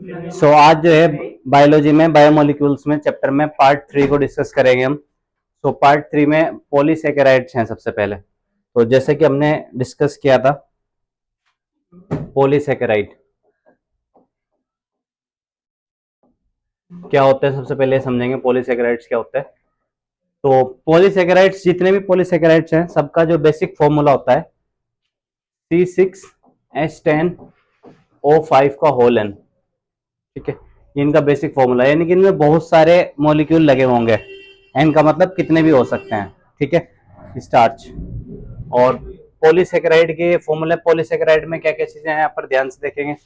आज जो है बायोलॉजी में बायोमोलिक्यूल्स में चैप्टर में पार्ट 3 को डिस्कस करेंगे हम। पार्ट 3 में पॉलीसेकेराइड्स हैं सबसे पहले। तो जैसे कि हमने डिस्कस किया था पॉलीसेकेराइड क्या होता है, सबसे पहले समझेंगे पॉलीसेकेराइड्स क्या होता है। तो पॉलीसेकेराइड्स, जितने भी पॉलीसेकेराइड्स हैं, सबका जो बेसिक फॉर्मूला होता है C6H10O5 का होल एन। ठीक है, इनका बेसिक फॉर्मूला, यानी कि इनमें बहुत सारे मॉलिक्यूल लगे होंगे। एन का मतलब कितने भी हो सकते हैं। ठीक है, स्टार्च। और पॉलीसेकेराइड के फॉर्मूले, पॉलीसेकेराइड में क्या क्या चीजें हैं यहाँ पर ध्यान से देखेंगे।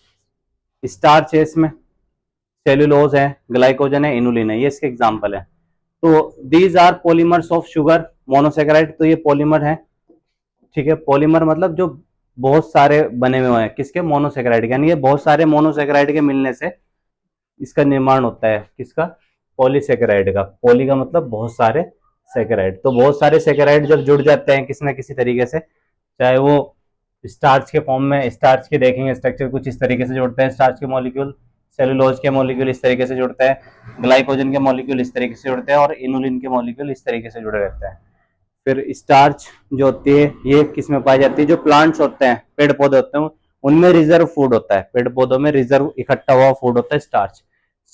स्टार्च है, इसमें सेल्यूलोज है, ग्लाइकोजन है, इनुलिन है, ये इसके एग्जाम्पल है। तो these are polymers of sugar monosaccharide. तो ये पॉलीमर है। ठीक है, पॉलीमर मतलब जो बहुत सारे बने हुए हैं, किसके? मोनोसेकेराइड। यानी ये बहुत सारे मोनोसेकेराइड के मिलने से इसका निर्माण होता है। किसका? पॉलीसेकेराइड का। पॉली का मतलब बहुत सारे, सेकेराइड। तो बहुत सारे सेकेराइड जब जुड़ जाते हैं किसी ना किसी तरीके से, चाहे वो स्टार्च के फॉर्म में, स्टार्च के देखेंगे स्ट्रक्चर कुछ इस तरीके से जुड़ते हैं स्टार्च के मॉलिक्यूल, सेलुलोज के मॉलिक्यूल इस तरीके से जुड़ते हैं, ग्लाइकोजन के मॉलिक्यूल इस तरीके से जुड़ते हैं, और इनुलिन के मॉलिक्यूल इस तरीके से जुड़े रहते हैं। फिर स्टार्च जो होती है ये किस में पाई जाती है? जो प्लांट्स होते हैं, पेड़ पौधे होते हैं, उनमें रिजर्व फूड होता है। पेड़ पौधों में रिजर्व इकट्ठा हुआ फूड होता है स्टार्च।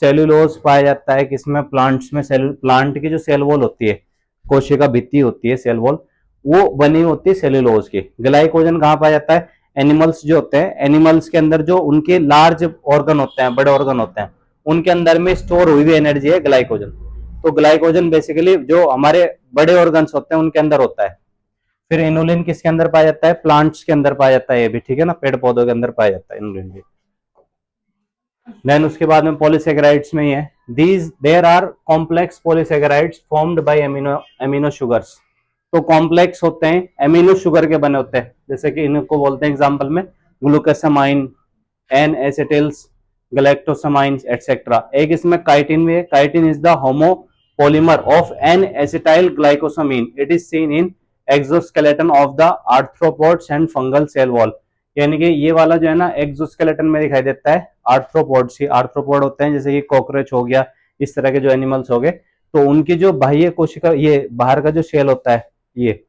सेल्यूलोज पाया जाता है किसमें? प्लांट्स में। प्लांट की जो सेल वॉल होती है, कोशिका भित्ति होती है, सेल वॉल, वो बनी होती है सेल्यूलोज की। ग्लाइकोजन कहाँ पाया जाता है? एनिमल्स जो होते हैं, एनिमल्स के अंदर जो उनके लार्ज ऑर्गन होते हैं, बड़े ऑर्गन होते हैं, उनके अंदर में स्टोर हुई हुई एनर्जी है ग्लाइकोजन। तो ग्लाइकोजन बेसिकली जो हमारे बड़े ऑर्गन्स होते हैं उनके अंदर होता है। फिर इनुलिन किसके अंदर पाया जाता है? प्लांट्स के अंदर पाया जाता है ये भी। ठीक है ना, पेड़ पौधों के अंदर पाया जाता है इनुलिन भी। देन उसके बाद में पॉलीसेकेराइड्स में ही है, these there are complex polysaccharides formed by amino sugars. तो कॉम्प्लेक्स होते हैं, एमिनो शुगर के बने होते हैं, जैसे कि इनको बोलते हैं एग्जांपल में glucosamine, N acetyls, galactosamines etcetera. एक इसमें काइटिन भी है। Chitin is the homopolymer of N acetyl glycosamine. It is seen in exoskeleton of the arthropods and fungal cell wall. यानी कि ये वाला जो है ना, एक्सोस्केलेटन में दिखाई देता है आर्थ्रोपोड्स ही। आर्थ्रोपोड होते हैं जैसे कि कॉकरोच हो गया, इस तरह के जो एनिमल्स हो गए, तो उनकी जो बाह्य कोशिका, ये बाहर का जो शेल होता है, ये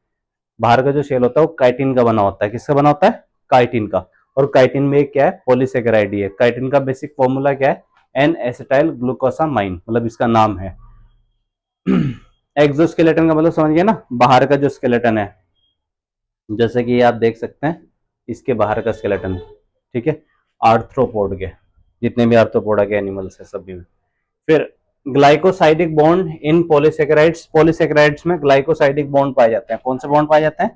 बाहर का जो शेल होता है वो काइटिन का बना होता है। किसका बना होता है? काइटिन का। और काइटिन में क्या है? पॉलीसेकेराइड है। काइटिन का बेसिक फॉर्मूला क्या है? एन एसिटाइल ग्लूकोसामाइन, मतलब इसका नाम है। एक्सोस्केलेटन का मतलब समझ गया ना, बाहर का जो स्केलेटन है, जैसे कि आप देख सकते हैं इसके बाहर का स्केलेटन। ठीक है, आर्थ्रोपोड के, जितने भी आर्थ्रोपोडा के एनिमल्स है सभी में। फिर glycosidic bond in polysaccharides. Polysaccharides में ग्लाइकोसाइडिक बॉन्ड पाए जाते हैं। कौन से बॉन्ड पाए जाते हैं?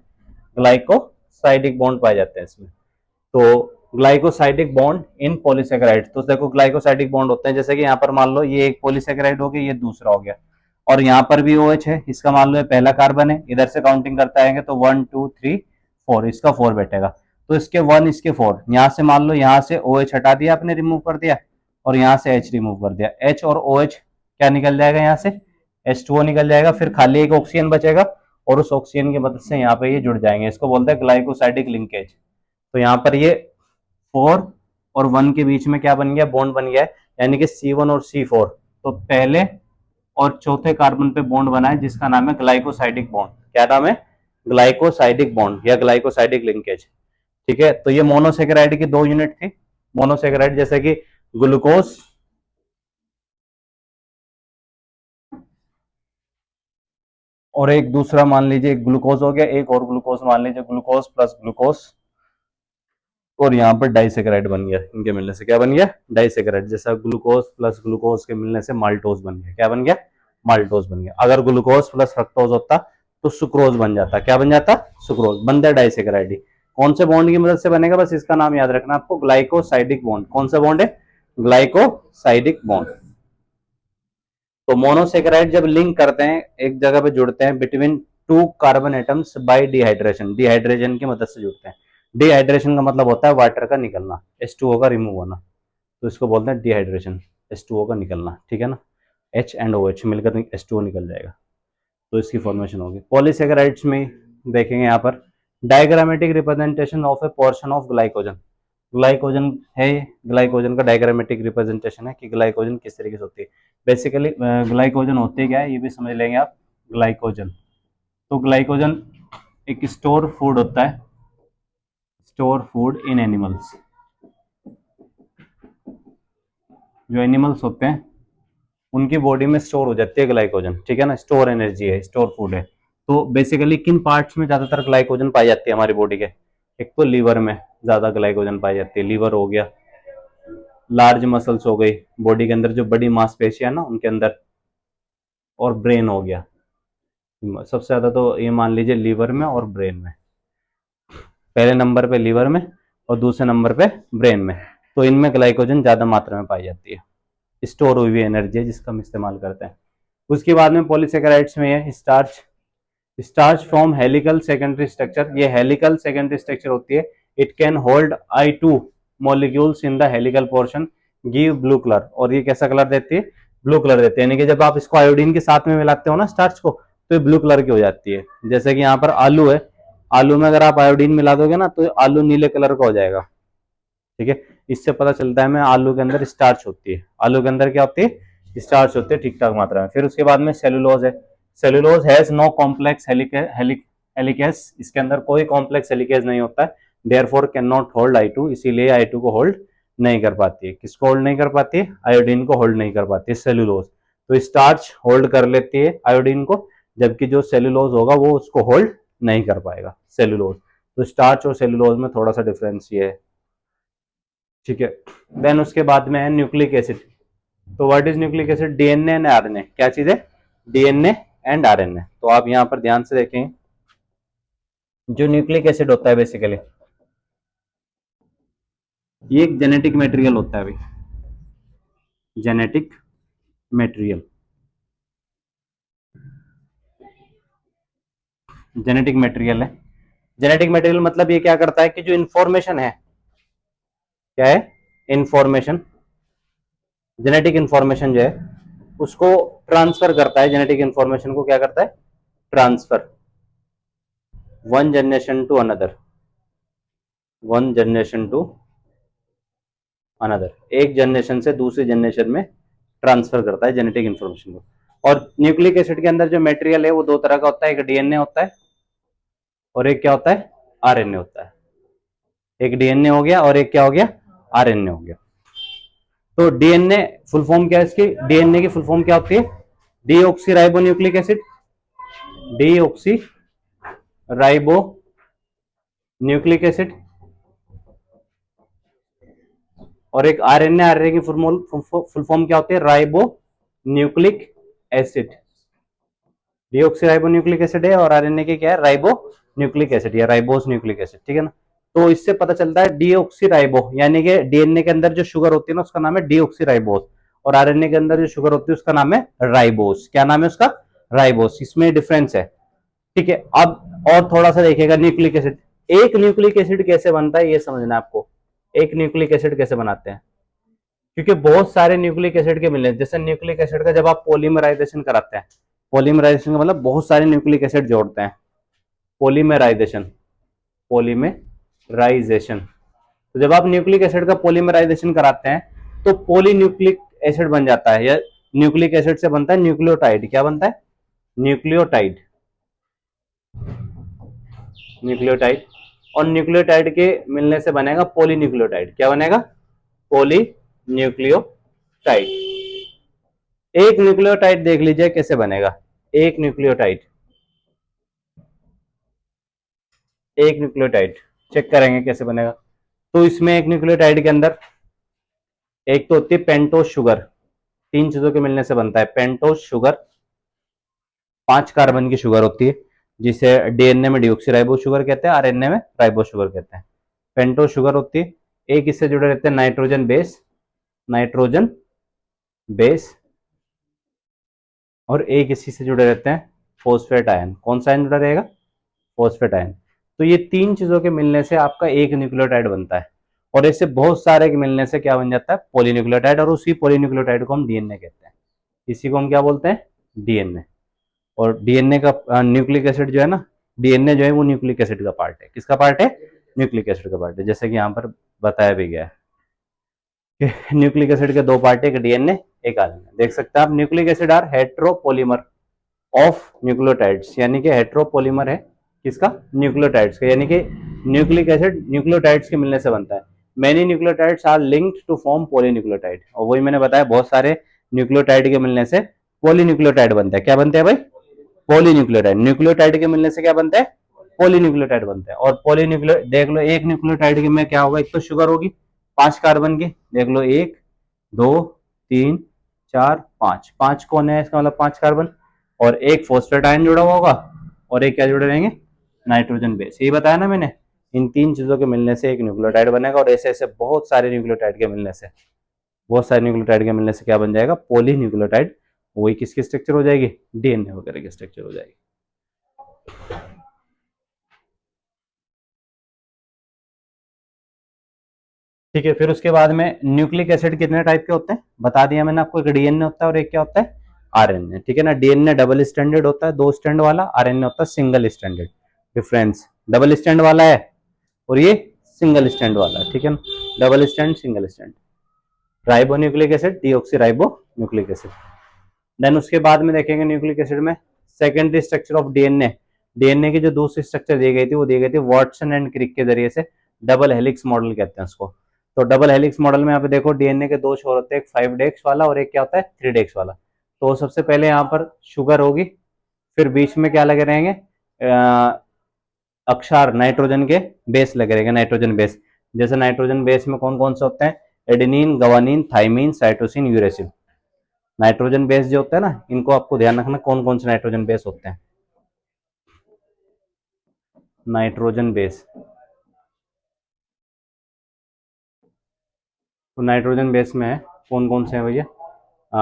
ग्लाइकोसाइडिक बॉन्ड पाए जाते हैं इसमें। तो ग्लाइकोसाइडिक बॉन्ड इन पॉलीसेकेराइड, तो देखो ग्लाइकोसाइडिक बॉन्ड होते हैं, जैसे कि यहाँ पर मान लो ये एक पॉलीसेकेराइड हो गया, ये दूसरा हो गया, और यहाँ पर भी OH है, इसका मान लो ये पहला कार्बन है, इधर से काउंटिंग करता है तो 1 2 3 4, इसका 4 बैठेगा। तो इसके 1, इसके 4, यहाँ से मान लो यहाँ से OH हटा दिया आपने, रिमूव कर दिया, और यहाँ से H रिमूव कर दिया। H और OH क्या निकल जाएगा? यहाँ से H2O निकल जाएगा। फिर खाली एक ऑक्सीजन बचेगा, और उस ऑक्सीजन की मदद से यहाँ पे ये जुड़ जाएंगे। इसको बोलते हैं ग्लाइकोसाइडिक लिंकेज। तो यहाँ पर ये 4 और 1 के बीच में क्या बन गया? बॉन्ड बन गया है, यानी कि C1 और C4। तो पहले और चौथे कार्बन पे बॉन्ड बना है, जिसका नाम है ग्लाइकोसाइडिक बॉन्ड। क्या नाम है? ग्लाइकोसाइडिक बॉन्ड या ग्लाइकोसाइडिक लिंकेज। ठीक है, तो ये मोनोसेकेराइड की 2 यूनिट थी। मोनोसेकेराइड जैसे कि ग्लूकोज, और एक दूसरा मान लीजिए ग्लूकोज हो गया, एक और ग्लूकोज मान लीजिए, ग्लूकोज प्लस ग्लूकोज, और यहाँ पर डाइसेकेराइड बन गया। इनके मिलने से क्या बन गया? डाइसेकेराइड। जैसा ग्लूकोज प्लस ग्लूकोज के मिलने से माल्टोज बन गया। क्या बन गया? माल्टोज बन गया। अगर ग्लूकोज प्लस फ्रक्टोज होता तो सुक्रोज बन जाता। क्या बन जाता? सुक्रोज। बन गया डाइसेकेराइड। कौन से बॉन्ड की मदद से बनेगा? बस इसका नाम याद रखना आपको, ग्लाइकोसाइडिक बॉन्ड। कौन सा बॉन्ड है? Glycosidic bond. तो मोनोसेकेराइड जब लिंक करते हैं, एक जगह पे जुड़ते हैं between 2 carbon atoms bye dehydration. Dehydration की मदद से जुड़ते हैं। डिहाइड्रेशन का मतलब होता है वाटर का निकलना, H2O का रिमूव होना, तो इसको बोलते हैं डिहाइड्रेशन, H2O का निकलना। ठीक है ना, H एंड OH मिलकर H2O निकल जाएगा, तो इसकी फॉर्मेशन होगी। पॉलीसेकेराइड्स में देखेंगे यहाँ पर diagrammatic representation of A portion of glycogen. Glycogen है, ग्लाइकोजन का डायग्रामेटिक रिप्रेजेंटेशन है कि ग्लाइकोजन किस तरीके से होती है। बेसिकली ग्लाइकोजन होती क्या है ये भी समझ लेंगे आप। ग्लाइकोजन, तो ग्लाइकोजन एक स्टोर फूड होता है, स्टोर फूड इन एनिमल्स। जो एनिमल्स होते हैं उनकी बॉडी में स्टोर हो जाती है ग्लाइकोजन, ठीक है ना, स्टोर एनर्जी है, स्टोर फूड है। तो बेसिकली किन पार्ट्स में ज्यादातर ग्लाइकोजन पाई जाती है हमारी बॉडी के? एक तो लीवर में ज्यादा ग्लाइकोजन पाई जाती है, लीवर हो गया, लार्ज मसल्स हो गई, बॉडी के अंदर जो बड़ी मांसपेशियां ना उनके अंदर, और ब्रेन हो गया। सबसे ज्यादा तो ये मान लीजिए लीवर में और ब्रेन में, पहले नंबर पे लीवर में और दूसरे नंबर पे ब्रेन में। तो इनमें ग्लाइकोजन ज्यादा मात्रा में पाई जाती है, स्टोर हुई हुई एनर्जी है जिसका हम इस्तेमाल करते हैं। उसके बाद में पॉलीसेकेराइड्स में है starch, starch from helical secondary structure, ये हेलिकल सेकेंडरी स्ट्रक्चर होती है। It can hold I2 molecules in the helical portion, give blue colour, और ये कैसा कलर देती है? ब्लू कलर देती है। यानी कि जब आप इसको आयोडीन के साथ में मिलाते हो ना स्टार्च को, तो ये ब्लू कलर की हो जाती है। जैसे कि यहाँ पर आलू है, आलू में अगर आप आयोडीन मिला दोगे ना तो आलू नीले कलर का हो जाएगा, ठीक है। इससे पता चलता है हमें आलू के अंदर स्टार्च होती है, आलू के अंदर क्या होती है? स्टार्च होती है ठीक ठाक मात्रा में। फिर उसके बाद में सेलुलोज है, cellulose has no complex helices, इसके अंदर कोई कॉम्प्लेक्स हेलिकेज नहीं होता है, therefore can not hold I2, इसीलिए I2 को होल्ड नहीं कर पाती है। किसको होल्ड नहीं कर पाती है? आयोडीन को होल्ड नहीं कर पाती है सेलुलोज। तो स्टार्च होल्ड कर लेती है आयोडीन को, जबकि जो सेलुलोज होगा वो उसको होल्ड नहीं कर पाएगा, सेलुलोज। तो स्टार्च और सेलुलोज में थोड़ा सा डिफरेंस ये है, ठीक है। देन उसके बाद में है न्यूक्लिक एसिड। तो what is nucleic acid? DNA and RNA. क्या चीज है? DNA and RNA. तो आप यहां पर ध्यान से देखें, जो न्यूक्लिक एसिड होता है बेसिकली ये एक जेनेटिक मटेरियल होता है भाई, जेनेटिक मटेरियल, जेनेटिक मटेरियल है। जेनेटिक मटेरियल मतलब ये क्या करता है कि जो इंफॉर्मेशन है, क्या है? इंफॉर्मेशन, जेनेटिक इंफॉर्मेशन जो है उसको ट्रांसफर करता है। जेनेटिक इंफॉर्मेशन को क्या करता है? Transfer, one generation to another, one generation to another, एक जनरेशन से दूसरी जनरेशन में ट्रांसफर करता है जेनेटिक इंफॉर्मेशन को। और न्यूक्लिक एसिड के अंदर जो मटेरियल है वो दो तरह का होता है, एक डीएनए होता है और एक क्या होता है? आरएनए होता है। एक डीएनए हो गया और एक क्या हो गया? आरएनए हो गया। तो डीएनए फुल फॉर्म क्या है इसकी? डीएनए की फुल फॉर्म क्या होती है? Deoxy ribo nucleic acid, deoxy ribo nucleic acid. और एक आरएनए, आरएनए की फुल फॉर्म क्या होती है? Ribo nucleic acid. Deoxy ribo nucleic acid है और आरएनए की क्या है? राइबो न्यूक्लिक एसिड या राइबोस न्यूक्लिक एसिड, ठीक है ना। तो इससे पता चलता है डीऑक्सी राइबो, यानी कि डीएनए के अंदर जो शुगर होती है ना उसका नाम है डीऑक्सी राइबोस, और आरएनए के अंदर जो शुगर होती है उसका नाम है राइबोस। क्या नाम है उसका? राइबोस। इसमें डिफरेंस है, ठीक है। अब और थोड़ा सा देखिएगा न्यूक्लिक एसिड। एक न्यूक्लिक एसिड कैसे बनता है ये समझना है आपको। एक न्यूक्लिक एसिड कैसे बनाते हैं? क्योंकि बहुत सारे न्यूक्लिक एसिड के मिलने, जैसे न्यूक्लिक एसिड का जब आप पॉलीमराइजेशन कराते हैं, पॉलीमराइजेशन का मतलब बहुत सारे न्यूक्लिक एसिड जोड़ते हैं, पॉलीमराइजेशन, पॉलीमराइजेशन। तो जब आप न्यूक्लिक एसिड का पॉलीमराइजेशन कराते हैं तो पॉलीन्यूक्लिक एसिड बन जाता है, या न्यूक्लिक एसिड से बनता है न्यूक्लियोटाइड। क्या बनता है? Nucleotide, nucleotide. और न्यूक्लियोटाइड के मिलने से बनेगा पॉलीन्यूक्लियोटाइड। क्या बनेगा? पॉलीन्यूक्लियोटाइड। एक न्यूक्लियोटाइड देख लीजिए कैसे बनेगा। एक न्यूक्लियोटाइड, एक न्यूक्लियोटाइड चेक करेंगे कैसे बनेगा। तो इसमें एक न्यूक्लियोटाइड के अंदर एक तो होती है पेंटोस शुगर, तीन चीजों के मिलने से बनता है पेंटोस शुगर। 5 कार्बन की शुगर होती है जिसे डीएनए में डीऑक्सीराइबोस शुगर कहते हैं, आरएनए में राइबोस शुगर कहते हैं। पेंटोस शुगर होती है। एक इससे जुड़े रहते हैं नाइट्रोजन बेस, नाइट्रोजन बेस, और एक इसी से जुड़े रहते हैं फॉस्फेट आयन। कौन सा आयन जुड़ा रहेगा? Phosphate ion. तो ये तीन चीजों के मिलने से आपका एक न्यूक्लियोटाइड बनता है, और इससे बहुत सारे के मिलने से क्या बन जाता है? पॉलीन्यूक्लियोटाइड। और उसी पॉलीन्यूक्लियोटाइड को हम डीएनए कहते हैं। इसी को हम क्या बोलते हैं? डीएनए। और डीएनए का न्यूक्लिक एसिड जो है ना, डीएनए जो है वो न्यूक्लिक एसिड का पार्ट है। किसका पार्ट है? न्यूक्लिक एसिड का पार्ट है। जैसे कि यहाँ पर बताया भी गया है कि न्यूक्लिक एसिड के दो पार्ट, एक डीएनए एक आरएनए। देख सकते हैं आप, nucleic acid are heteropolymer of nucleotides, यानी कि हेट्रोपोलीमर है किसका, न्यूक्लियोटाइड्स का, यानी कि न्यूक्लिक एसिड न्यूक्लियोटाइड्स के मिलने से बनता है। Many nucleotides are linked to form polynucleotide, और वही मैंने बताया बहुत सारे न्यूक्लियोटाइड के मिलने से पॉलीन्यूक्लियोटाइड बनता है। क्या बनते हैं भाई, पॉलीन्यूक्लियोटाइड। न्यूक्लियोटाइड के मिलने से क्या बनता है, पॉलीन्यूक्लियोटाइड बनता है। और पॉलीन्यूक्लियो देख लो, एक न्यूक्लियोटाइड में क्या होगा, एक तो शुगर होगी 5 कार्बन की, देख लो 1 2 3 4 5, 5 कौन है, इसका मतलब 5 कार्बन, और एक फॉस्फेट आयन जुड़ा हुआ होगा, और एक क्या जुड़े रहेंगे, नाइट्रोजन बेस। यही बताया ना मैंने, इन तीन चीजों के मिलने से एक न्यूक्लियोटाइड बनेगा, और ऐसे ऐसे बहुत सारे न्यूक्लियोटाइड के मिलने से, बहुत सारे न्यूक्लियोटाइड के मिलने से क्या बन जाएगा, पॉलीन्यूक्लियोटाइड। वही किसकी स्ट्रक्चर हो जाएगी, डीएनए वगैरह की स्ट्रक्चर हो जाएगी। ठीक है, फिर उसके बाद में न्यूक्लिक एसिड कितने टाइप के होते हैं बता दिया मैंने आपको, एक डीएनए होता है और एक क्या होता है, आरएनए। ठीक है ना, डीएनए डबल स्टैंडर्ड होता है, 2 स्टैंड वाला, आरएनए होता है single standard. Difference, double stand वाला है और ये सिंगल स्टैंड वाला है। ठीक है ना, double stand single stand. Ribo nucleic acid, deoxy ribo nucleic acid. Then उसके बाद में देखेंगे न्यूक्लिक एसिड में secondary structure of DNA. DNA की जो दूसरी स्ट्रक्चर दी गई थी वो दी गई थी वाटसन एंड क्रिक के जरिए से, डबल हेलिक्स मॉडल कहते हैं उसको। तो डबल हेलिक्स मॉडल में यहाँ पे देखो डीएनए के दो छोर होते हैं, एक 5' वाला और एक क्या होता है 3' वाला। तो सबसे पहले यहाँ पर शुगर होगी, फिर बीच में क्या लगे रहेंगे, अक्षार नाइट्रोजन के बेस लगे रहेंगे, नाइट्रोजन बेस। जैसे नाइट्रोजन बेस में कौन कौन से होते हैं, adenine, guanine, thymine, cytosine, uracil. Nitrogen base जो होता है ना, इनको आपको ध्यान रखना कौन कौन से नाइट्रोजन बेस होते हैं। नाइट्रोजन बेस, तो नाइट्रोजन बेस में है कौन कौन से हैं भैया,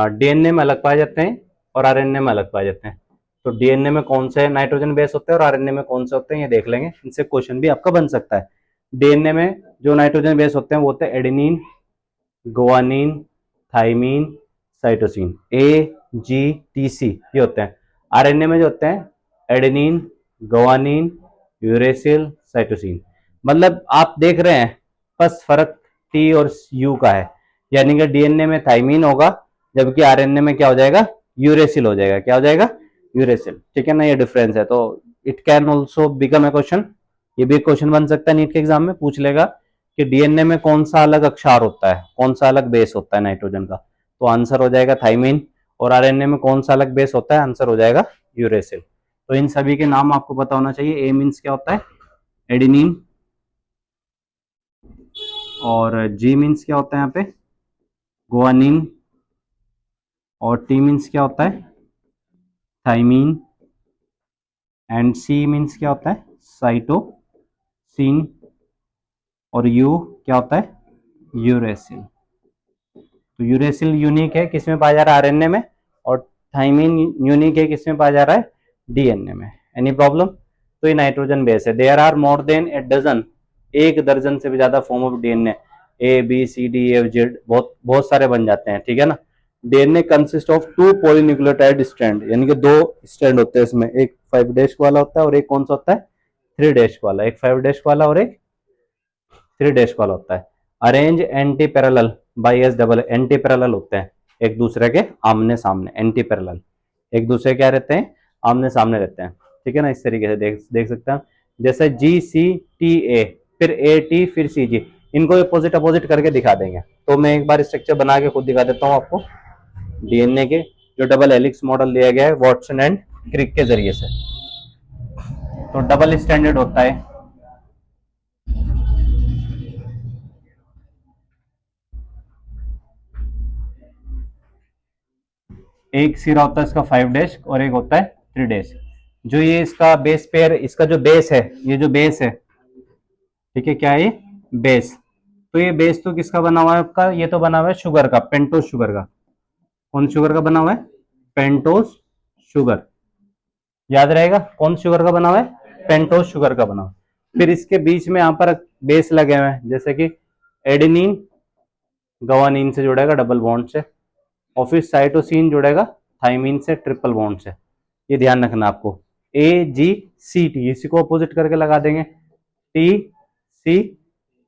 डीएनए में अलग पाए जाते हैं और आरएनए में अलग पाए जाते हैं। तो डीएनए में कौन से नाइट्रोजन बेस होते हैं और आरएनए में कौन से होते हैं ये देख लेंगे, इनसे क्वेश्चन भी आपका बन सकता है। डीएनए में जो नाइट्रोजन बेस होते हैं वो होते हैं adenine, guanine, thymine, cytosine, AGTC ये होते हैं। आरएनए में जो होते हैं एडेनिन, गुआनिन, यूरेसिल, साइटोसिन। मतलब आप देख रहे हैं बस फर्क टी और यू का है, यानी कि डीएनए में थाइमीन होगा जबकि आरएनए में क्या हो जाएगा, यूरेसिल हो जाएगा। क्या हो जाएगा, यूरेसिल। ठीक है ना, ये डिफरेंस है। तो it can also become a question, ये भी क्वेश्चन बन सकता है नीट के एग्जाम में, पूछ लेगा कि डीएनए में कौन सा अलग अक्षार होता है, कौन सा अलग बेस होता है नाइट्रोजन का, तो आंसर हो जाएगा थाइमीन। और आरएनए में कौन सा अलग बेस होता है, आंसर हो जाएगा यूरेसिल। तो इन सभी के नाम आपको पता होना चाहिए। ए मीन्स क्या होता है, एडेनिन, और जी मीन्स क्या होता है यहाँ पे, गुआनिन, और टी मीन्स क्या होता है, थाइमीन, एंड सी मीन्स क्या होता है, साइटोसिन, और यू क्या होता है, यूरेसिल। तो यूरेसिल यूनिक है किसमें पाया जा रहा है, आरएनए में, और थाइमीन यूनिक है किसमें पाया जा रहा है, डीएनए में। Any problem. तो ये नाइट्रोजन बेस है। There are more than a dozen, एक दर्जन से भी ज्यादा form of DNA, ABCD EF Z, बहुत बहुत सारे बन जाते हैं। ठीक है ना, DNA consist of 2 polynucleotide strand, यानी कि 2 स्ट्रैंड होते हैं इसमें, एक 5' वाला होता है और एक कौन सा होता है 3' वाला, एक 5' वाला और एक 3' वाला होता है। Arrange anti parallel by S double, anti parallel होते हैं एक दूसरे के आमने सामने, एंटी पैरेलल एक दूसरे क्या रहते हैं, आमने सामने रहते हैं। ठीक है ना, इस तरीके से देख सकते हैं। जैसे GCTA, फिर AT, फिर CG, इनको अपोजिट अपोजिट करके दिखा देंगे। तो मैं एक बार स्ट्रक्चर बना के खुद दिखा देता हूँ आपको, डीएनए के जो डबल हेलिक्स मॉडल दिया गया है वाटसन एंड क्रिक के जरिए से। तो डबल स्टैंडर्ड होता है, एक सिरा होता है इसका 5' और एक होता है 3'। जो ये इसका बेस पेयर, इसका जो बेस है, ये जो बेस है, ठीक है, क्या है ये बेस। तो ये बेस तो किसका बना हुआ है आपका, ये तो बना हुआ है शुगर का, पेंटोज शुगर का। कौन शुगर का बना हुआ है, पेंटोज शुगर। याद रहेगा कौन शुगर का बना हुआ है, पेंटोज शुगर का बना हुआ। फिर इसके बीच में यहाँ पर बेस लगे हुए हैं, जैसे कि एडेनिन गवानीन से जुड़ेगा डबल बॉन्ड से, और फिर साइटोसिन जुड़ेगा थाइमीन से ट्रिपल बॉन्ड से। ये ध्यान रखना आपको, AGCT, इसी को अपोजिट करके लगा देंगे, TCA,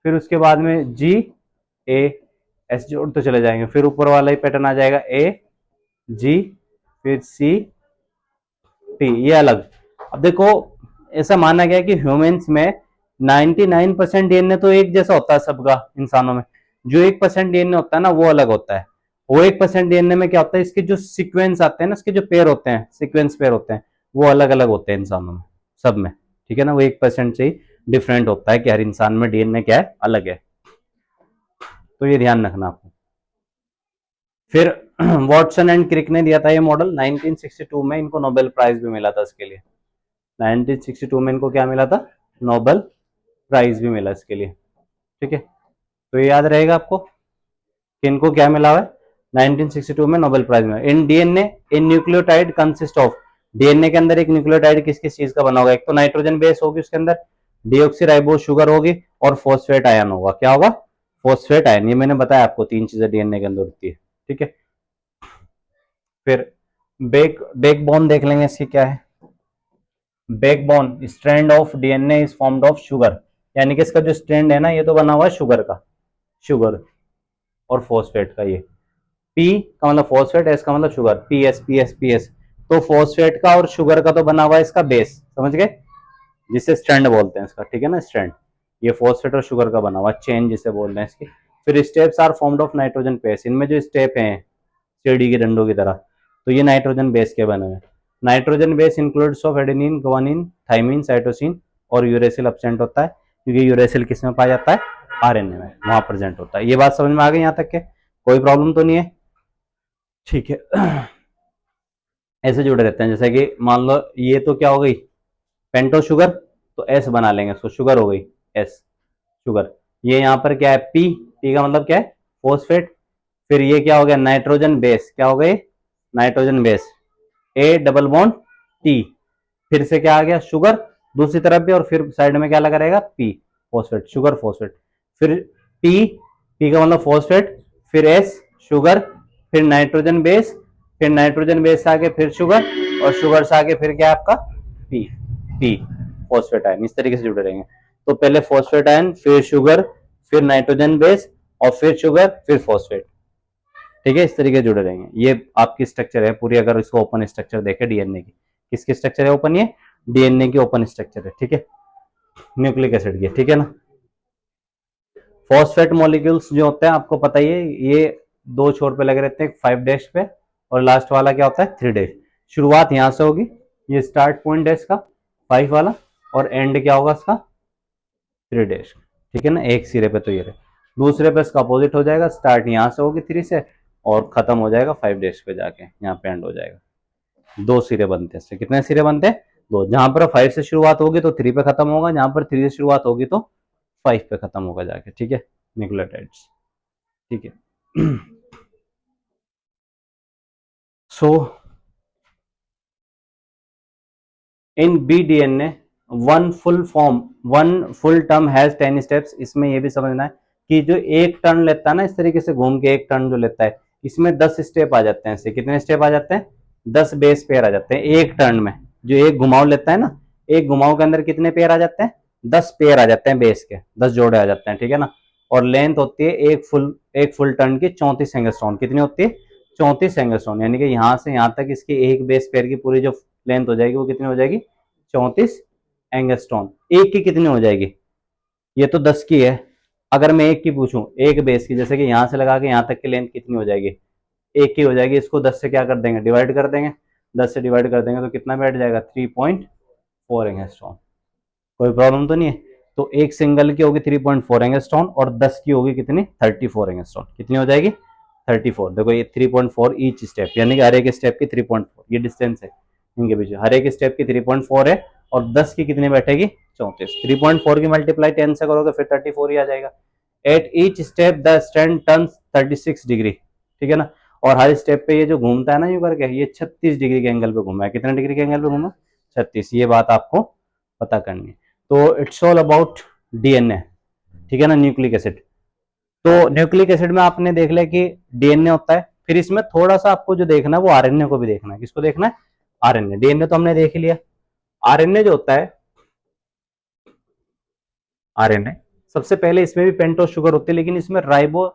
फिर उसके बाद में जी ए एस जोड़ते चले जाएंगे, फिर ऊपर वाला ही पैटर्न आ जाएगा ए जी फिर सी टी, ये अलग। अब देखो ऐसा माना गया कि ह्यूमंस में 99% डीएनए तो एक जैसा होता है सबका इंसानों में, जो 1% डीएनए होता है ना वो अलग होता है। वो 1% डीएनए में क्या होता है, इसके जो सीक्वेंस आते हैं ना, इसके जो पेयर होते हैं, सीक्वेंस पेयर होते हैं, वो अलग अलग होते हैं इंसानों में सब में, ठीक है ना। वो 1% से ही डिफरेंट होता है कि हर इंसान में डीएनए क्या है, अलग है। तो ये ध्यान रखना आपको। फिर वॉटसन एंड क्रिक ने दिया था ये मॉडल 1962 में, इनको नोबेल प्राइज भी मिला था इसके लिए। 1962 में इनको क्या मिला था, नोबेल प्राइज भी मिला इसके लिए, ठीक है। तो ये याद रहेगा आपको कि इनको क्या मिला हुआ है, 1962 में नोबेल प्राइज मिला। In DNA in nucleotide consist of, DNA के अंदर एक न्यूक्लियोटाइड किस किस चीज का बना होगा, एक तो नाइट्रोजन बेस होगी उसके अंदर, डीऑक्सीराइबोस शुगर होगी और फॉस्फेट आयन होगा। क्या होगा, फॉस्फेट आयन। ये मैंने बताया आपको 3 चीजें डीएनए के अंदर होती है, ठीक है। फिर बैकबोन देख लेंगे इसकी क्या है। Backbone strand of DNA is formed of sugar, यानी कि इसका जो स्ट्रैंड है ना ये तो बना हुआ है शुगर का, शुगर और फॉस्फेट का। ये पी का मतलब फॉस्फेट, एस का मतलब sugar, P S P S P S. तो फॉस्फेट का और शुगर का तो बना हुआ है इसका बेस, समझ गए, जिसे स्ट्रैंड बोलते हैं इसका, ठीक है ना, स्ट्रैंड। ये फॉस्फेट और शुगर का बना हुआ चेन जिसे बोल रहे हैं इसकी। फिर steps are formed of nitrogen base, इनमें जो स्टेप हैं सीढ़ी के डंडों की तरह, तो ये नाइट्रोजन बेस के बने हुए। Nitrogen base includes of adenine, guanine, thymine, cytosine और यूरेसिल एब्सेंट होता है, क्योंकि यूरेसिल किस में पाया जाता है, आरएनए में, वहां प्रेजेंट होता है। ये बात समझ में आ गई यहाँ तक के, कोई प्रॉब्लम तो नहीं है, ठीक है। ऐसे जुड़े रहते हैं, जैसे कि मान लो ये तो क्या हो गई, पेंटो शुगर, तो एस बना लेंगे इसको, शुगर हो गई एस, शुगर। ये यहाँ पर क्या है, पी, पी का मतलब क्या है, फॉस्फेट। फिर ये क्या हो गया, नाइट्रोजन बेस, क्या हो गई, nitrogen base, A double Bond tea, फिर से क्या आ गया, शुगर दूसरी तरफ भी, और फिर साइड में क्या लगा रहेगा, पी, फॉस्फेट, शुगर फॉस्फेट। फिर पी, पी का मतलब फॉस्फेट, फिर एस शुगर, फिर नाइट्रोजन बेस, फिर नाइट्रोजन बेस से आगे फिर शुगर, और शुगर से आगे फिर क्या आपका पी, पी फॉस्फेट आयन। इस तरीके से जुड़े रहेंगे। तो पहले फॉस्फेट आयन, फिर शुगर, फिर नाइट्रोजन बेस, और फिर शुगर, फिर फॉस्फेट, ठीक है। इस तरीके से जुड़े रहेंगे। ये आपकी स्ट्रक्चर है पूरी, अगर इसको ओपन स्ट्रक्चर देखे डीएनए की, किसकी स्ट्रक्चर है ओपन, ये डीएनए की ओपन स्ट्रक्चर है, ठीक है, न्यूक्लिक एसिड की, ठीक है ना। फॉस्फेट मॉलिक्यूल्स जो होते हैं आपको पता ही है, ये 2 छोर पे लगे रहते हैं, 5 डैश पे, और लास्ट वाला क्या होता है 3 डैश। शुरुआत यहां से होगी, ये स्टार्ट पॉइंट है इसका 5 वाला, और एंड क्या होगा इसका 3 डैश, ठीक है ना। एक सिरे पे तो ये रहे, दूसरे पे इसका अपोजिट हो जाएगा, स्टार्ट यहाँ से होगी 3 से, और खत्म हो जाएगा 5 डैश पे जाके, यहाँ पे एंड हो जाएगा। 2 सिरे बनते हैं इससे, कितने सिरे बनते हैं, 2। जहां पर 5 से शुरुआत होगी तो 3 पे खत्म होगा, जहां पर 3 से शुरुआत होगी तो 5 पे खत्म होगा जाके, ठीक है, न्यूक्लियोटाइड्स, ठीक है। So in B DNA one full turn has 10 steps. इसमें ये भी समझना है कि जो एक टर्न लेता है ना, इस तरीके से घूम के एक टर्न जो लेता है, इसमें 10 स्टेप आ जाते हैं। इससे कितने स्टेप आ जाते हैं, 10 बेस पेयर आ जाते हैं एक टर्न में। जो एक घुमाव लेता है ना, एक घुमाव के अंदर कितने पेयर आ जाते हैं, 10 पेयर आ जाते हैं बेस के, 10 जोड़े आ जाते हैं, ठीक है ना। और लेंथ होती है एक फुल टर्न की 34 एंगस्ट्रॉन। कितनी होती है, 34 एंगस्ट्रॉन, यानी कि यहाँ से यहाँ तक इसकी एक बेस पेयर की पूरी जो लेंथ हो जाएगी वो कितनी हो जाएगी, 34 एंगस्ट्रॉन। एक की कितनी हो जाएगी, ये तो 10 की है, अगर मैं एक की पूछूं, एक बेस की, जैसे कि यहां से लगा के यहां तक की लेंथ कितनी हो जाएगी, एक की हो जाएगी। इसको 10 से क्या कर देंगे, डिवाइड कर देंगे, 10 से डिवाइड कर देंगे तो कितना बैठ जाएगा, 3.4 एंगस्ट्रॉन। कोई प्रॉब्लम तो नहीं है। तो एक सिंगल की होगी 3.4 एंगस्ट्रॉन, और 10 की होगी कितनी, 34 एंगस्ट्रॉन। कितनी हो जाएगी, 34। देखो ये 3.4 ईच स्टेप, यानी कि हर एक स्टेप की 3.4, ये डिस्टेंस है इनके बीच, हर एक स्टेप की 3.4 है, और 10 की कितनी बैठेगी, 34। 3.4 की मल्टीप्लाई 10 से करोगे फिर 34 ही आ जाएगा। At each step the stand turns 36 degree, ठीक है ना। और हर स्टेप पे ये जो घूमता है ना यू करके, ये 36 डिग्री के एंगल पे घूमा है। कितने डिग्री के एंगल पे घूमा, 36। ये बात आपको पता करनी है। तो इट्स ऑल अबाउट डीएनए, ठीक है ना, न्यूक्लिक एसिड। तो न्यूक्लिक एसिड में आपने देख लिया कि डीएनए होता है, फिर इसमें थोड़ा सा आपको जो देखना है वो आरएनए को भी देखना है। किसको देखना है, आरएनए। डीएनए तो हमने देख ही लिया। आरएनए जो होता है, आरएनए सबसे पहले इसमें भी पेंटोस शुगर होती है, लेकिन इसमें राइबो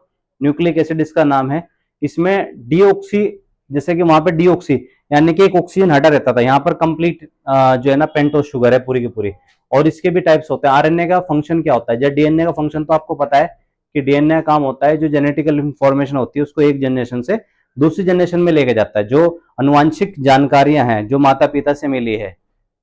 न्यूक्लिक एसिड इसका नाम है। इसमें डीऑक्सी, जैसे कि वहां पे डीऑक्सी यानी कि एक ऑक्सीजन हटा रहता था, यहाँ पर कंप्लीट जो है ना पेंटोस शुगर है पूरी की पूरी। और इसके भी टाइप्स होते हैं। आरएनए का फंक्शन क्या होता है, जब डीएनए का फंक्शन तो आपको पता है कि डीएनए का काम होता है जो जेनेटिकल इंफॉर्मेशन होती है उसको एक जनरेशन से दूसरी जनरेशन में लेके जाता है। जो अनुवांशिक जानकारियां हैं जो माता पिता से मिली है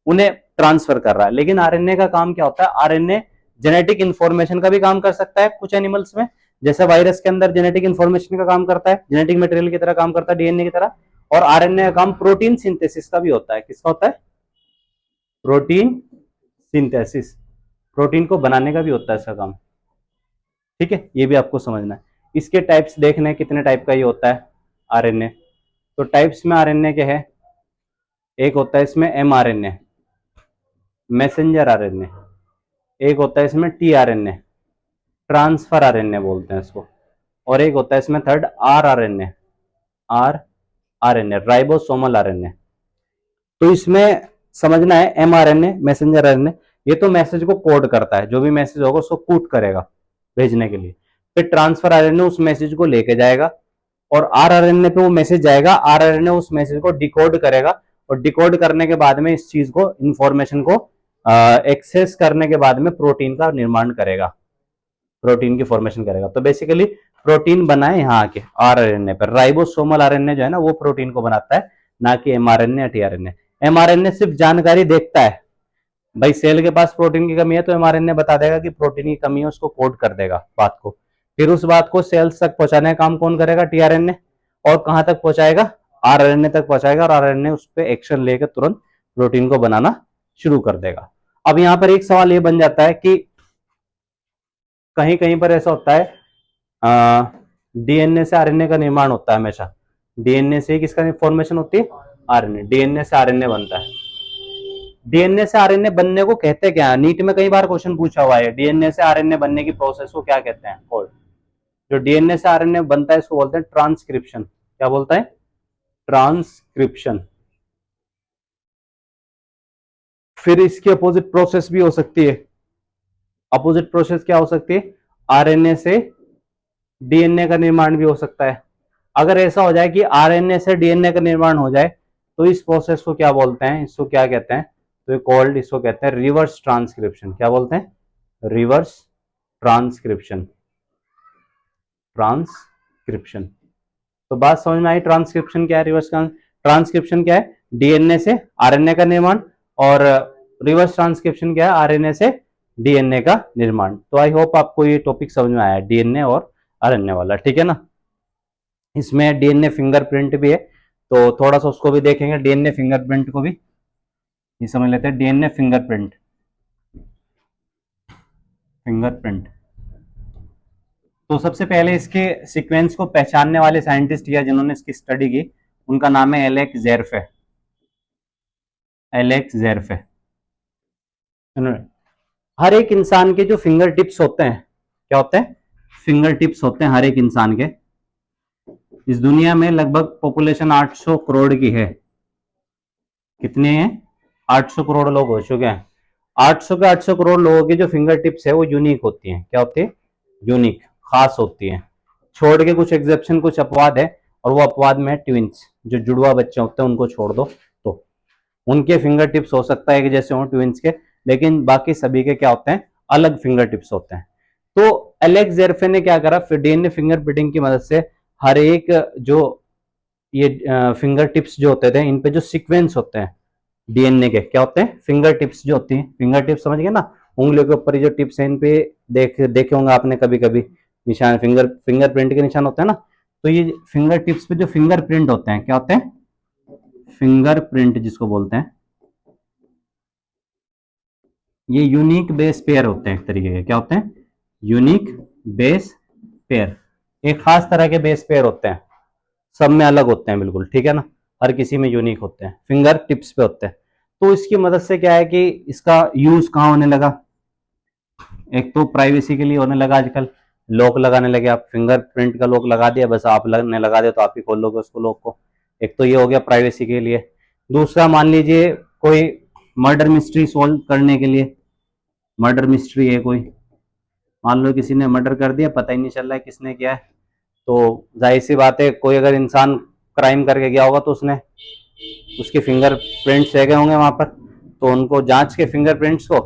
उन्हें ट्रांसफर कर रहा है। लेकिन आरएनए का काम क्या होता है, आरएनए जेनेटिक इंफॉर्मेशन का भी काम कर सकता है कुछ एनिमल्स में, जैसे वायरस के अंदर जेनेटिक इंफॉर्मेशन का काम करता है, जेनेटिक मटेरियल की तरह काम करता है डीएनए की तरह। और आरएनए का काम प्रोटीन सिंथेसिस का भी होता है। किसका होता है, प्रोटीन सिंथेसिस, प्रोटीन को बनाने का भी होता है इसका काम। ठीक है, ये भी आपको समझना है। इसके टाइप्स देखने हैं कितने टाइप का ये होता है आरएनए। तो टाइप्स में आरएनए के है, एक होता है इसमें एमआरएनए, मैसेंजर आरएनए, एक होता है इसमें टीआरएनए, ट्रांसफर आरएनए बोलते हैं इसको, और एक होता है इसमें third rRNA, rRNA ribosomal RNA. तो इसमें समझना है एमआरएनए मैसेंजर आरएनए, ये तो मैसेज को कोड करता है, जो भी मैसेज होगा उसको कोड करेगा भेजने के लिए। फिर ट्रांसफर आरएनए उस मैसेज को लेके जाएगा और आरआरएनए पे वो मैसेज जाएगा, आरआरएनए उस मैसेज को डिकोड करेगा और डिकोड करने के बाद में इस चीज को इंफॉर्मेशन को एक्सेस करने के बाद में प्रोटीन का निर्माण करेगा, प्रोटीन की फॉर्मेशन करेगा। तो बेसिकली प्रोटीन बना है यहाँ के आरआरएनए पर। राइबोसोमल आरएनए जो है ना वो प्रोटीन को बनाता है, ना कि एमआरएनए या टीआरएनए। एमआरएनए सिर्फ जानकारी देखता है, भाई सेल के पास प्रोटीन की कमी है तो एमआरएनए बता देगा कि प्रोटीन की कमी है, उसको कोड कर देगा बात को। फिर उस बात को सेल्स तक पहुंचाने का काम कौन करेगा, टीआरएनए। और कहां तक पहुंचाएगा, आरआरएनए तक पहुंचाएगा, और आरआरएनए उस पर एक्शन लेकर तुरंत प्रोटीन को बनाना शुरू कर देगा। अब यहाँ पर एक सवाल ये बन जाता है कि कहीं कहीं पर ऐसा होता है डीएनए से आरएनए का निर्माण होता है हमेशा। डीएनए से किसका फॉर्मेशन होती है, आरएनए। डीएनए से आरएनए बनता है। डीएनए से आरएनए बनने को कहते क्या है, नीट में कई बार क्वेश्चन पूछा हुआ है, डीएनए से आरएनए बनने की प्रोसेस को क्या कहते हैं, कोड। जो डीएनए से आरएनए बनता है इसको बोलते हैं ट्रांसक्रिप्शन। क्या बोलता है, ट्रांसक्रिप्शन। फिर इसकी अपोजिट प्रोसेस भी हो सकती है। अपोजिट प्रोसेस क्या हो सकती है, आरएनए से डीएनए का निर्माण भी हो सकता है। अगर ऐसा हो जाए कि आरएनए से डीएनए का निर्माण हो जाए तो इस प्रोसेस को क्या बोलते हैं, इसको क्या कहते हैं, तो कॉल्ड, इसको कहते हैं रिवर्स ट्रांसक्रिप्शन। क्या बोलते हैं, रिवर्स ट्रांसक्रिप्शन। ट्रांसक्रिप्शन। तो बात समझ में आई, ट्रांसक्रिप्शन क्या है, रिवर्स ट्रांसक्रिप्शन क्या है, डीएनए से आरएनए का निर्माण, और रिवर्स ट्रांसक्रिप्शन क्या है, आरएनए से डीएनए का निर्माण। तो आई होप आपको ये टॉपिक समझ में आया, डीएनए और आरएनए वाला, ठीक है ना। इसमें डीएनए फिंगरप्रिंट भी है, तो थोड़ा सा उसको भी देखेंगे, डीएनए फिंगरप्रिंट को भी ये समझ लेते हैं। DNA fingerprint, fingerprint. तो सबसे पहले इसके सीक्वेंस को पहचानने वाले साइंटिस्ट या जिन्होंने इसकी स्टडी की उनका नाम है एलेक्स ज़ेरफे। एलेक्स ज़ेरफे। हर एक इंसान के जो फिंगर टिप्स होते हैं, क्या होते हैं, फिंगर टिप्स होते हैं हर एक इंसान के। इस दुनिया में लगभग पॉपुलेशन 800 करोड़ की है। कितने हैं, 800 करोड़ लोग हो चुके हैं। 800 के 800 करोड़ लोगों की जो फिंगर टिप्स है वो यूनिक होती हैं। क्या होती है, यूनिक, खास होती हैं। छोड़ के कुछ एग्जेप्शन, कुछ अपवाद है, और वो अपवाद में ट्विंस, जो जुड़वा बच्चे होते हैं उनको छोड़ दो तो उनके फिंगर टिप्स हो सकता है कि जैसे हो ट्विंस के, लेकिन बाकी सभी के क्या होते हैं, अलग फिंगर टिप्स होते हैं। तो एलेक्स ज़ेरफे ने क्या करा, डीएनए फिंगरप्रिंटिंग की मदद से हर एक जो ये फिंगर टिप्स जो होते थे इन पे जो सीक्वेंस होते हैं डीएनए के, क्या होते हैं, फिंगर टिप्स जो होती हैं, फिंगर टिप्स समझ गए ना, उंगलियों के ऊपर जो टिप्स हैं इन पे देखे होंगे आपने कभी कभी निशान, फिंगरप्रिंट के निशान होते हैं ना। तो ये फिंगर टिप्स पे जो फिंगरप्रिंट होते हैं क्या होते हैं, फिंगरप्रिंट जिसको बोलते हैं, ये यूनिक बेस पेयर होते हैं एक तरीके के। क्या होते हैं, यूनिक बेस पेयर। एक खास तरह के बेस पेयर होते हैं, सब में अलग होते हैं बिल्कुल, ठीक है ना, हर किसी में यूनिक होते हैं, फिंगर टिप्स पे होते हैं। तो इसकी मदद से क्या है कि इसका यूज कहाँ होने लगा, एक तो प्राइवेसी के लिए होने लगा, आजकल लॉक लगाने लगे, आप फिंगरप्रिंट का लॉक लगा दिया, बस आप लगने लगा दे तो आप ही खोल लोगे उसको लॉक को। एक तो ये हो गया प्राइवेसी के लिए। दूसरा, मान लीजिए कोई मर्डर मिस्ट्री सॉल्व करने के लिए, मर्डर मिस्ट्री है कोई, मान लो किसी ने मर्डर कर दिया, पता ही नहीं चल रहा है किसने किया है, तो जाहिर सी बात है कोई अगर इंसान क्राइम करके गया होगा तो उसने उसके फिंगर प्रिंट्स रह गए होंगे वहां पर, तो उनको जांच के फिंगर प्रिंट्स को,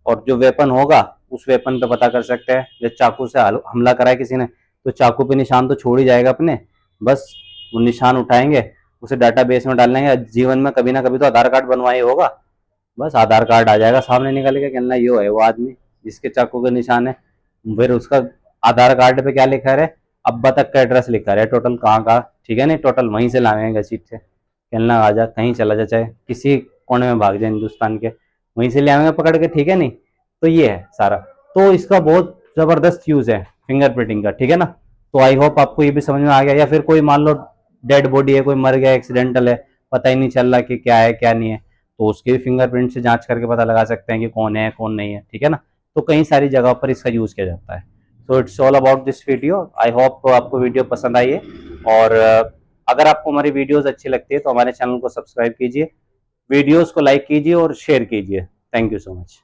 और जो वेपन होगा उस वेपन पे पता कर सकते हैं। जब चाकू से हमला करा है किसी ने तो चाकू पे निशान तो छोड़ ही जाएगा अपने, बस वो निशान उठाएंगे, उसे डाटाबेस में डाल लेंगे। जीवन में कभी ना कभी तो आधार कार्ड बनवाया ही होगा, बस आधार कार्ड आ जाएगा सामने निकल के, कहना यो है वो आदमी जिसके चाकू के निशान है। फिर उसका आधार कार्ड पे क्या लिखा है, अब्बा तक का एड्रेस लिखा है, टोटल कहाँ का, ठीक है नहीं, टोटल वहीं से लाएंगे घसीट से, कहना आ जा कहीं चला जा, चाहे किसी कोने में भाग जाए हिंदुस्तान के, वहीं से ले आएंगे पकड़ के, ठीक है नहीं। तो ये है सारा, तो इसका बहुत जबरदस्त यूज है फिंगरप्रिंटिंग का, ठीक है ना। तो आई होप आपको ये भी समझ में आ गया। या फिर कोई मान लो डेड बॉडी है, कोई मर गया एक्सीडेंटल है, पता ही नहीं चल रहा कि क्या है क्या नहीं है, तो उसके भी फिंगरप्रिंट से जांच करके पता लगा सकते हैं कि कौन है कौन नहीं है, ठीक है ना। तो कई सारी जगह पर इसका यूज किया जाता है। So it's all about this video. I hope आपको वीडियो पसंद आई है, और अगर आपको हमारी वीडियोस अच्छी लगती है तो हमारे चैनल को सब्सक्राइब कीजिए, वीडियोस को लाइक कीजिए और शेयर कीजिए। Thank you so much.